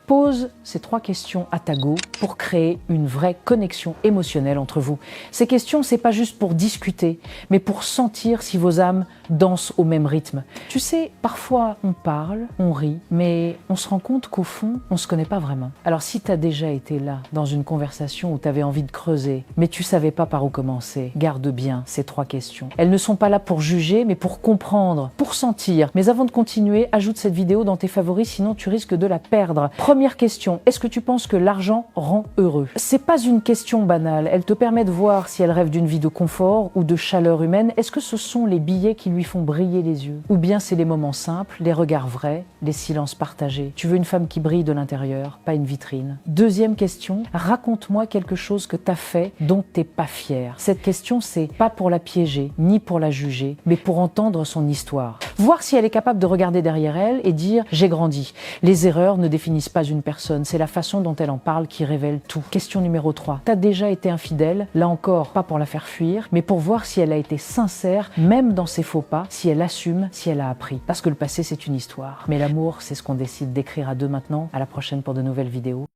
Pose ces 3 questions à ta go pour créer une vraie connexion émotionnelle entre vous. Ces questions, c'est pas juste pour discuter, mais pour sentir si vos âmes dansent au même rythme. Tu sais, parfois on parle, on rit, mais on se rend compte qu'au fond, on se connaît pas vraiment. Alors si tu as déjà été là, dans une conversation où tu avais envie de creuser, mais tu savais pas par où commencer, garde bien ces 3 questions. Elles ne sont pas là pour juger, mais pour comprendre, pour sentir. Mais avant de continuer, ajoute cette vidéo dans tes favoris, sinon tu risques de la perdre. Première question, est-ce que tu penses que l'argent rend heureux? C'est pas une question banale, elle te permet de voir si elle rêve d'une vie de confort ou de chaleur humaine. Est-ce que ce sont les billets qui lui font briller les yeux? Ou bien c'est les moments simples, les regards vrais, les silences partagés? Tu veux une femme qui brille de l'intérieur, pas une vitrine. Deuxième question, raconte-moi quelque chose que t'as fait dont t'es pas fier. Cette question, c'est pas pour la piéger, ni pour la juger, mais pour entendre son histoire. Voir si elle est capable de regarder derrière elle et dire « j'ai grandi ». Les erreurs ne définissent pas une personne, c'est la façon dont elle en parle qui révèle tout. Question numéro 3. T'as déjà été infidèle, là encore, pas pour la faire fuir, mais pour voir si elle a été sincère, même dans ses faux pas, si elle assume, si elle a appris. Parce que le passé, c'est une histoire. Mais l'amour, c'est ce qu'on décide d'écrire à deux maintenant. À la prochaine pour de nouvelles vidéos.